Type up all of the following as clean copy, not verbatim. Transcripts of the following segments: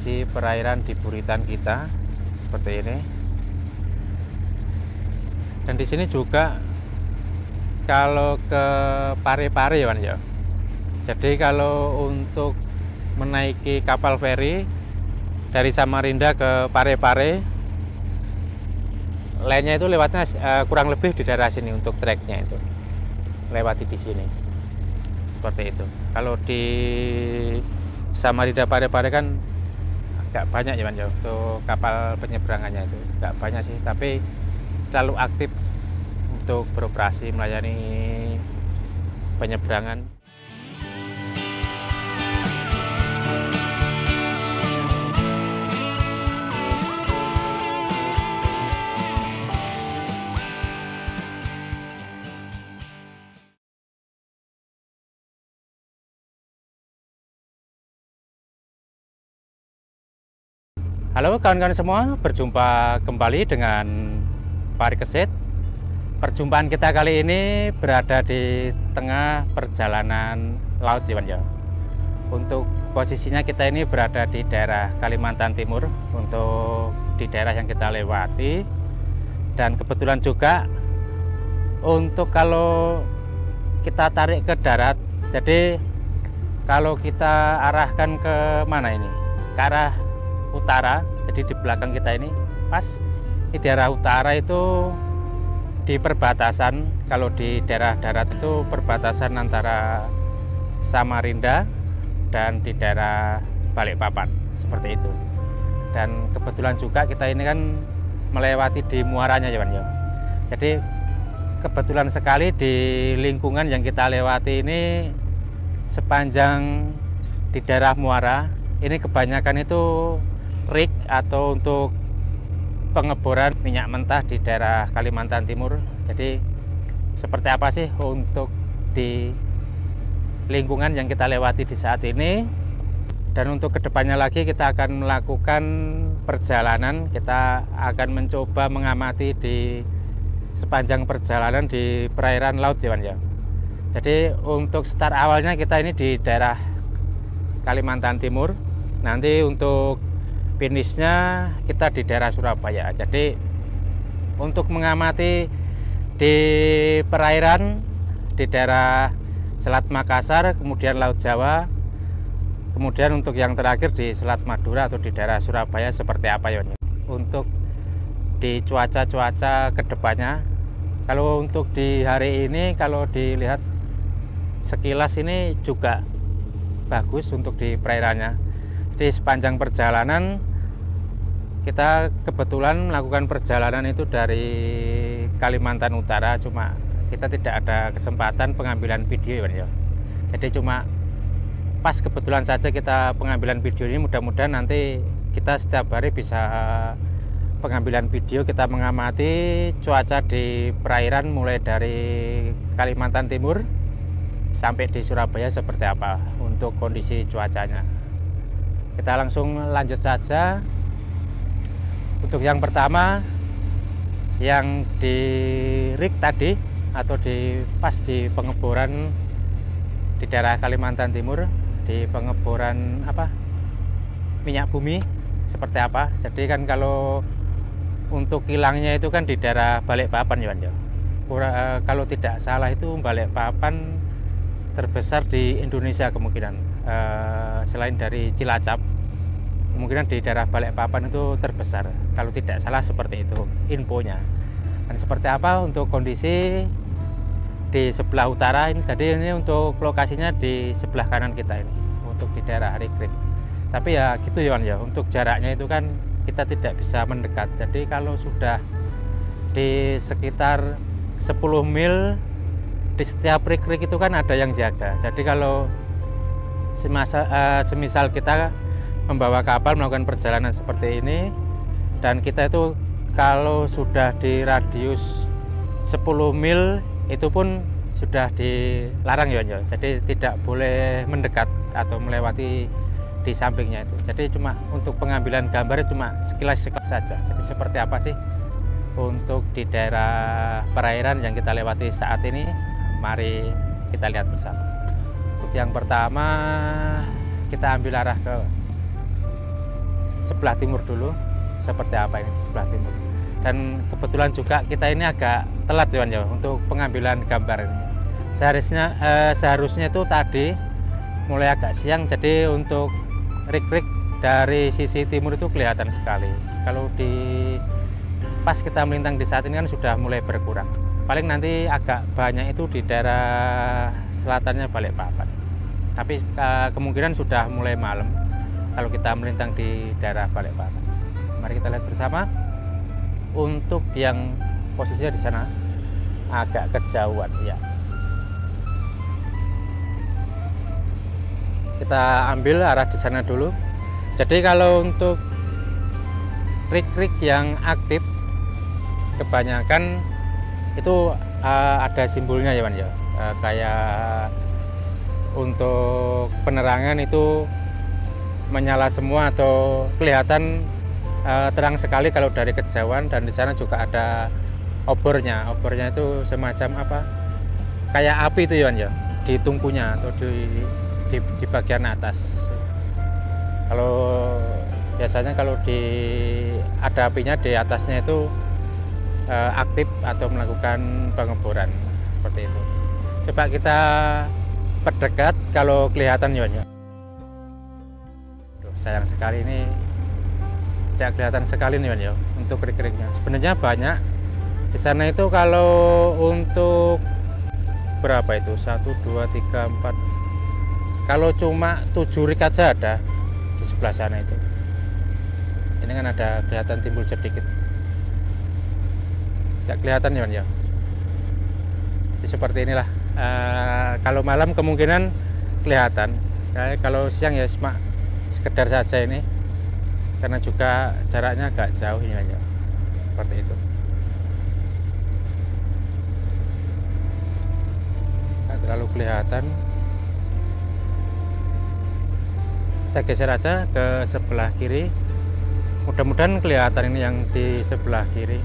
kondisi perairan di buritan kita seperti ini. Dan di sini juga kalau ke Pare-Pare ya, ya. Jadi kalau untuk menaiki kapal feri dari Samarinda ke Pare-Pare, lainnya itu lewatnya kurang lebih di daerah sini untuk treknya itu. Lewati di sini. Seperti itu. Kalau di Samarinda Pare-Pare kan agak banyak ya, ya untuk kapal penyeberangannya itu. Agak banyak sih, tapi selalu aktif untuk beroperasi melayani penyeberangan. Halo kawan-kawan semua, berjumpa kembali dengan Parikesit. Perjumpaan kita kali ini berada di tengah perjalanan laut ya. Untuk posisinya kita ini berada di daerah Kalimantan Timur, untuk di daerah yang kita lewati. Dan kebetulan juga untuk kalau kita tarik ke darat, jadi kalau kita arahkan ke mana ini? Ke arah utara, jadi di belakang kita ini pas di daerah utara itu di perbatasan. Kalau di daerah darat itu perbatasan antara Samarinda dan di daerah Balikpapan seperti itu. Dan kebetulan juga kita ini kan melewati di muaranya ya, ya. Jadi kebetulan sekali di lingkungan yang kita lewati ini sepanjang di daerah muara ini kebanyakan itu rig atau untuk pengeboran minyak mentah di daerah Kalimantan Timur. Jadi seperti apa sih untuk di lingkungan yang kita lewati di saat ini. Dan untuk kedepannya lagi kita akan melakukan perjalanan, kita akan mencoba mengamati di sepanjang perjalanan di perairan laut ya. Jadi untuk start awalnya kita ini di daerah Kalimantan Timur, nanti untuk finishnya kita di daerah Surabaya. Jadi untuk mengamati di perairan di daerah Selat Makassar, kemudian Laut Jawa, kemudian untuk yang terakhir di Selat Madura atau di daerah Surabaya seperti apa ya. Untuk di cuaca kedepannya, kalau untuk di hari ini kalau dilihat sekilas ini juga bagus untuk di perairannya. Di sepanjang perjalanan kita kebetulan melakukan perjalanan itu dari Kalimantan Utara, cuma kita tidak ada kesempatan pengambilan video ya. Jadi cuma pas kebetulan saja kita pengambilan video ini, mudah-mudahan nanti kita setiap hari bisa pengambilan video, kita mengamati cuaca di perairan mulai dari Kalimantan Timur sampai di Surabaya seperti apa untuk kondisi cuacanya. Kita langsung lanjut saja. Untuk yang pertama, yang di rig tadi atau di pas di pengeboran di daerah Kalimantan Timur, di pengeboran minyak bumi seperti apa. Jadi kan kalau untuk kilangnya itu kan di daerah Balikpapan ya. Kalau tidak salah itu Balikpapan terbesar di Indonesia kemungkinan. Selain dari Cilacap, kemungkinan di daerah Balikpapan itu terbesar, kalau tidak salah seperti itu infonya. Dan seperti apa untuk kondisi di sebelah utara ini tadi, ini untuk lokasinya di sebelah kanan kita ini untuk di daerah rig. Tapi ya gitu ya, untuk jaraknya itu kan kita tidak bisa mendekat. Jadi kalau sudah di sekitar 10 mil di setiap rig itu kan ada yang jaga. Jadi kalau semisal kita membawa kapal melakukan perjalanan seperti ini, dan kita itu kalau sudah di radius 10 mil itu pun sudah dilarang ya. Jadi tidak boleh mendekat atau melewati di sampingnya itu. Jadi cuma untuk pengambilan gambarnya cuma sekilas saja. Jadi seperti apa sih untuk di daerah perairan yang kita lewati saat ini, mari kita lihat bersama. Untuk yang pertama kita ambil arah ke sebelah timur dulu seperti apa ini di sebelah timur. Dan kebetulan juga kita ini agak telat ya untuk pengambilan gambar ini. Seharusnya itu tadi mulai agak siang, jadi untuk rik-rik dari sisi timur itu kelihatan sekali. Kalau pas kita melintang di saat ini kan sudah mulai berkurang. Paling nanti agak banyak itu di daerah selatannya Balikpapan. Tapi kemungkinan sudah mulai malam kalau kita melintang di daerah Balikpapan. Mari kita lihat bersama. Untuk yang posisinya di sana agak kejauhan ya. Kita ambil arah di sana dulu. Jadi kalau untuk rik-rik yang aktif kebanyakan itu ada simbolnya ya Mas ya. Kayak untuk penerangan itu menyala semua atau kelihatan terang sekali kalau dari kejauhan. Dan di sana juga ada obornya. Obornya itu semacam apa? Kayak api itu ya Mas ya, di tungkunya atau di bagian atas. Kalau biasanya kalau ada apinya di atasnya itu aktif atau melakukan pengeboran seperti itu. Coba kita perdekat kalau kelihatan ya. Sayang sekali ini tidak kelihatan sekali nih ya untuk rik-riknya. Sebenarnya banyak di sana itu. Kalau untuk berapa itu 1, 2, 3, 4, kalau cuma 7 rik aja ada di sebelah sana itu. Ini kan ada kelihatan timbul sedikit, tidak kelihatan ya. Jadi seperti inilah. Kalau malam kemungkinan kelihatan. Kalau siang ya cuma sekedar saja ini, karena juga jaraknya agak jauh ini aja seperti itu. Nggak terlalu kelihatan. Kita geser aja ke sebelah kiri, mudah-mudahan kelihatan ini yang di sebelah kiri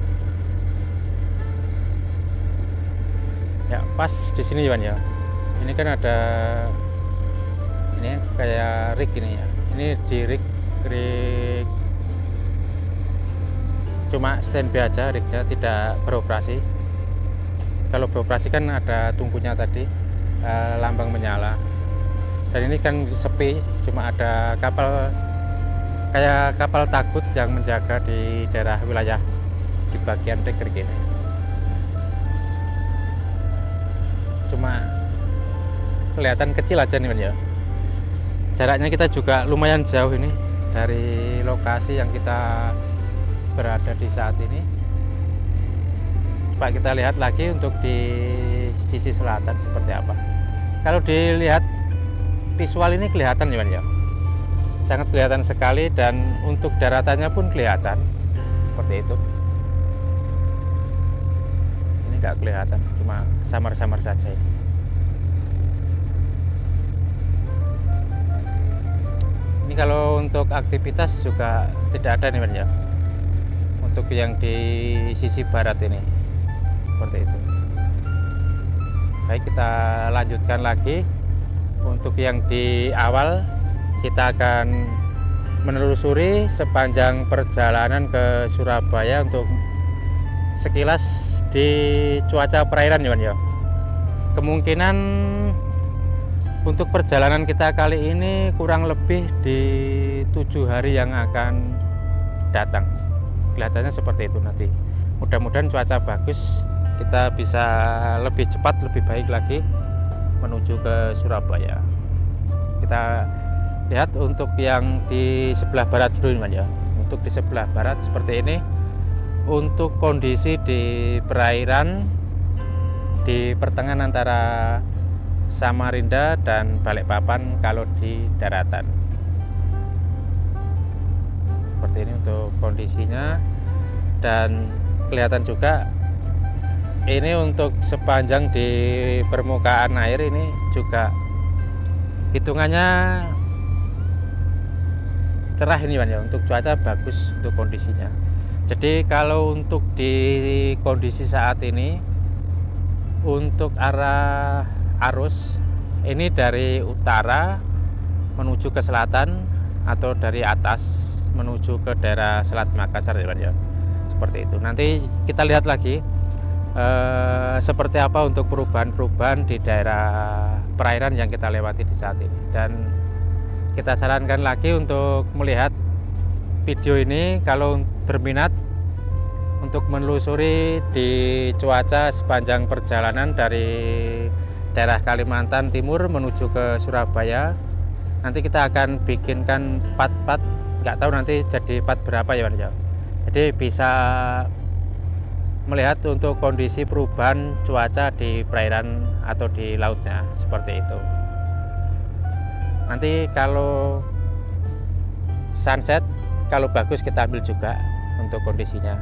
ya. Pas di sini Iwan ya, ini kan ada ini kayak rig ini ya. Ini di rig cuma standby aja, rignya tidak beroperasi. Kalau beroperasi kan ada tungkunya tadi, lambang menyala. Dan ini kan sepi, cuma ada kapal kayak kapal takut yang menjaga di daerah wilayah di bagian rig ini. Cuma kelihatan kecil aja nih ya. Jaraknya kita juga lumayan jauh ini dari lokasi yang kita berada di saat ini. Coba kita lihat lagi untuk di sisi selatan seperti apa. Kalau dilihat visual ini kelihatan ya, sangat kelihatan sekali. Dan untuk daratannya pun kelihatan seperti itu. Ini nggak kelihatan, cuma samar-samar saja ini. Ini kalau untuk aktivitas juga tidak ada nih ya, untuk yang di sisi barat ini seperti itu. Baik, kita lanjutkan lagi. Untuk yang di awal kita akan menelusuri sepanjang perjalanan ke Surabaya untuk sekilas di cuaca perairan ya. Kemungkinan untuk perjalanan kita kali ini kurang lebih di 7 hari yang akan datang. Kelihatannya seperti itu nanti. Mudah-mudahan cuaca bagus, kita bisa lebih cepat, lebih baik lagi menuju ke Surabaya. Kita lihat untuk yang di sebelah barat dulu ya. Untuk di sebelah barat seperti ini. Untuk kondisi di perairan di pertengahan antara Samarinda dan Balikpapan kalau di daratan. Seperti ini untuk kondisinya. Dan kelihatan juga ini untuk sepanjang di permukaan air ini juga hitungannya cerah ini ya, untuk cuaca bagus untuk kondisinya. Jadi kalau untuk di kondisi saat ini untuk arah arus ini dari utara menuju ke selatan atau dari atas menuju ke daerah Selat Makassar ya Pak ya. Seperti itu. Nanti kita lihat lagi seperti apa untuk perubahan-perubahan di daerah perairan yang kita lewati di saat ini. Dan kita sarankan lagi untuk melihat video ini kalau berminat untuk menelusuri di cuaca sepanjang perjalanan dari daerah Kalimantan Timur menuju ke Surabaya. Nanti kita akan bikinkan part-part, nggak tahu nanti jadi part berapa ya Pak ya. Jadi bisa melihat untuk kondisi perubahan cuaca di perairan atau di lautnya seperti itu. Nanti kalau sunset, kalau bagus kita ambil juga untuk kondisinya.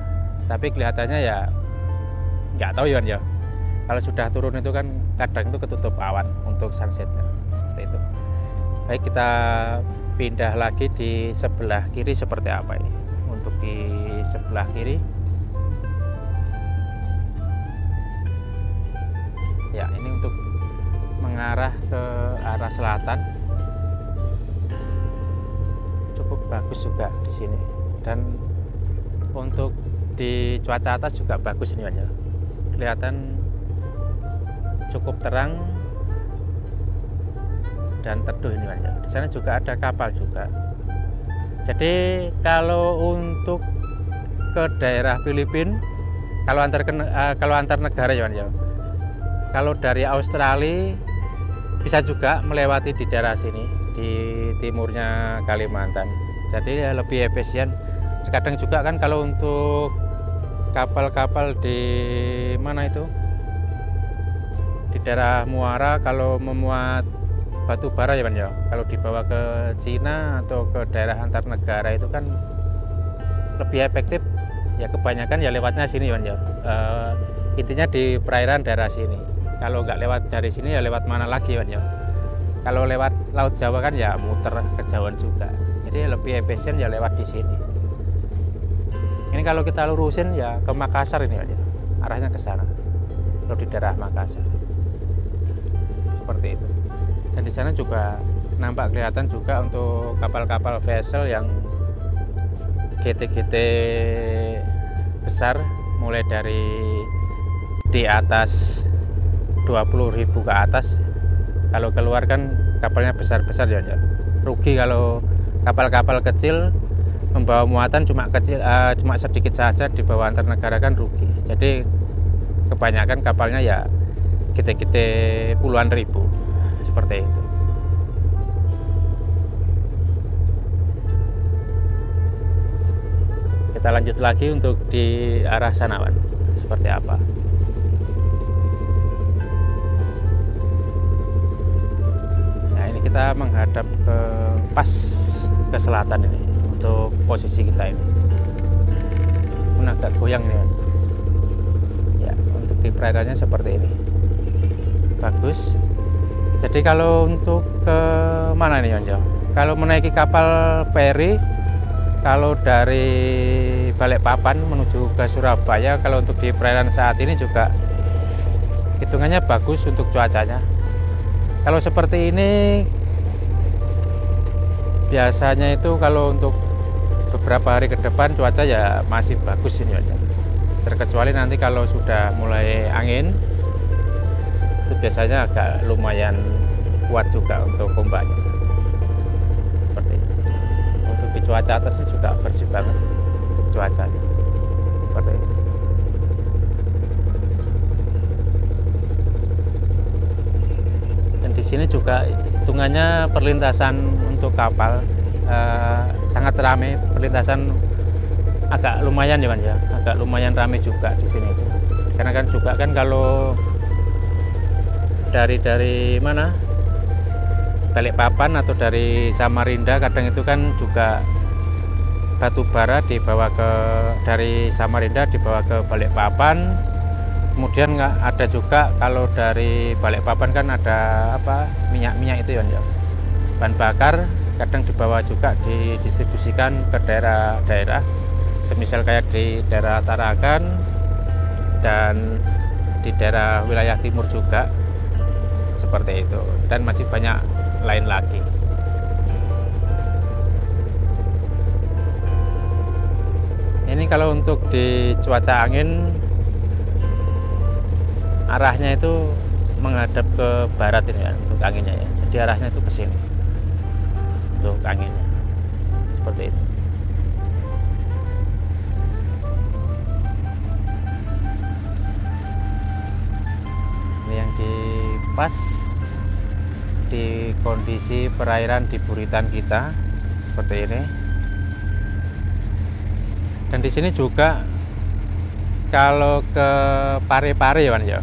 Tapi kelihatannya ya nggak tahu ya. Kalau sudah turun itu kan kadang itu ketutup awan untuk sunsetnya seperti itu. Baik, kita pindah lagi di sebelah kiri seperti apa ini. Untuk di sebelah kiri, ya ini untuk mengarah ke arah selatan. Cukup bagus juga di sini, dan untuk di cuaca atas juga bagus ini ya. Kelihatan cukup terang dan teduh ini ya. Di sana juga ada kapal juga. Jadi kalau untuk ke daerah Filipina, kalau antar negara ya, kalau dari Australia bisa juga melewati di daerah sini di timurnya Kalimantan. Jadi ya lebih efisien. Kadang juga kan kalau untuk kapal-kapal di mana itu di daerah Muara, kalau memuat batu bara ya Pak ya, kalau dibawa ke Cina atau ke daerah antar negara itu kan lebih efektif ya, kebanyakan ya lewatnya sini Pak ya. Intinya di perairan daerah sini. Kalau nggak lewat dari sini ya lewat mana lagi Pak ya. Kalau lewat Laut Jawa kan ya muter kejauhan juga. Jadi lebih efisien ya lewat di sini. Ini kalau kita lurusin ya ke Makassar ini Pak ya. Arahnya ke sana. Kalau di daerah Makassar. Seperti itu. Dan di sana juga nampak kelihatan juga untuk kapal-kapal vessel yang GT-GT besar, mulai dari di atas 20.000 ke atas. Kalau keluar kan kapalnya besar-besar ya. Rugi kalau kapal-kapal kecil membawa muatan cuma sedikit saja di bawah antar negara kan rugi. Jadi kebanyakan kapalnya ya GT-GT puluhan ribu. Seperti itu. Kita lanjut lagi untuk di arah Sanawan seperti apa. Nah ini kita menghadap ke pas ke selatan ini untuk posisi kita ini. Pun agak goyang nih. Ya untuk di perairannya seperti ini. Bagus. Jadi kalau untuk ke mana nih Yonjo? Kalau menaiki kapal feri, kalau dari Balikpapan menuju ke Surabaya, kalau untuk di perairan saat ini juga hitungannya bagus untuk cuacanya. Kalau seperti ini biasanya itu kalau untuk beberapa hari ke depan cuaca ya masih bagus ini Yonjo. Terkecuali nanti kalau sudah mulai angin, itu biasanya agak lumayan kuat juga untuk ombaknya. Seperti itu. Untuk di cuaca atasnya juga bersih banget untuk cuacanya. Seperti itu. Dan di sini juga hitungannya perlintasan untuk kapal sangat ramai, perlintasan agak lumayan ya Mas ya, agak lumayan ramai juga di sini itu. Karena kan juga kan kalau dari mana Balikpapan atau dari Samarinda kadang itu kan juga batu bara dibawa ke dari Samarinda dibawa ke Balikpapan. Kemudian nggak ada juga kalau dari Balikpapan kan ada apa minyak itu ya, bahan bakar kadang dibawa juga didistribusikan ke daerah-daerah, semisal kayak di daerah Tarakan dan di daerah wilayah timur juga. Seperti itu, dan masih banyak lain lagi. Ini kalau untuk di cuaca angin arahnya itu menghadap ke barat ini ya untuk anginnya ya. Jadi arahnya itu ke sini untuk anginnya. Seperti itu. Ini yang di pas di kondisi perairan di buritan kita seperti ini. Dan di sini juga kalau ke Pare-Pare ya, ya.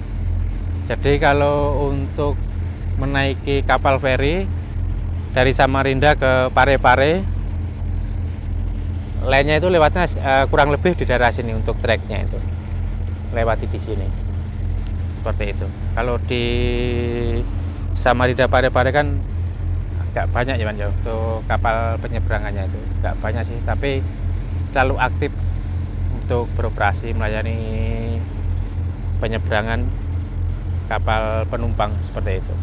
Jadi kalau untuk menaiki kapal feri dari Samarinda ke Pare-Pare, lainnya itu lewatnya kurang lebih di daerah sini untuk treknya itu lewati di sini seperti itu. Kalau di Samarinda Pare-Pare kan agak banyak ya, ya untuk kapal penyeberangannya itu agak banyak sih, tapi selalu aktif untuk beroperasi melayani penyeberangan kapal penumpang seperti itu.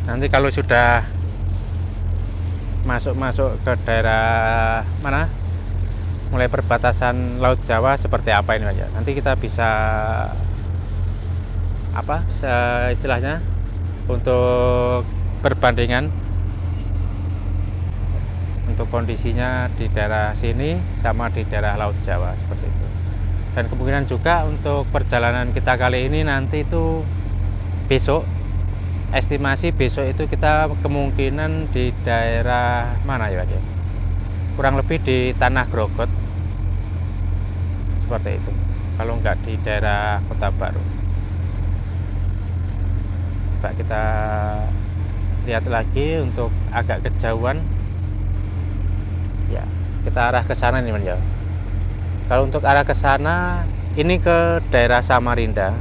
Nanti kalau sudah masuk ke daerah mana, mulai perbatasan Laut Jawa seperti apa ini aja. Nanti kita bisa apa istilahnya untuk perbandingan untuk kondisinya di daerah sini sama di daerah Laut Jawa seperti itu. Dan kemungkinan juga untuk perjalanan kita kali ini nanti itu besok, estimasi besok itu kita kemungkinan di daerah mana ya, Pak? Kurang lebih di Tanah Grogot seperti itu, kalau enggak di daerah Kota Baru. Coba kita lihat lagi untuk agak kejauhan ya, kita arah ke sana nih, ya. Kalau untuk arah ke sana ini ke daerah Samarinda,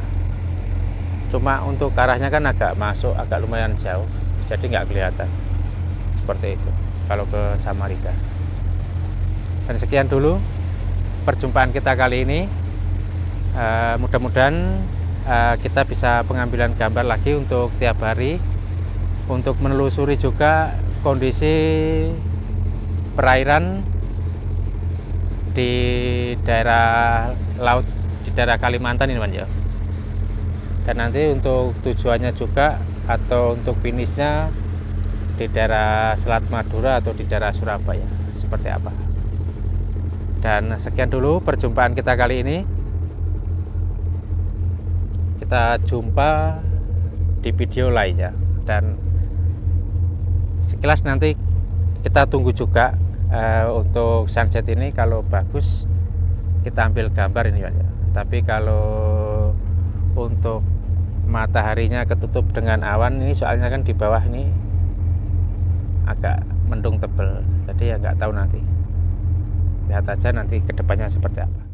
cuma untuk arahnya kan agak masuk, agak lumayan jauh, jadi nggak kelihatan seperti itu kalau ke Samarinda. Dan sekian dulu perjumpaan kita kali ini. Mudah-mudahan kita bisa pengambilan gambar lagi untuk tiap hari, untuk menelusuri juga kondisi perairan di daerah laut, di daerah Kalimantan ini, ya. Dan nanti untuk tujuannya juga atau untuk finishnya di daerah Selat Madura atau di daerah Surabaya seperti apa. Dan sekian dulu perjumpaan kita kali ini. Kita jumpa di video lainnya, dan sekilas nanti kita tunggu juga untuk sunset ini. Kalau bagus kita ambil gambar ini, ya. Tapi kalau untuk mataharinya ketutup dengan awan ini, soalnya kan di bawah ini agak mendung tebel, jadi ya nggak tahu, nanti lihat aja nanti kedepannya seperti apa.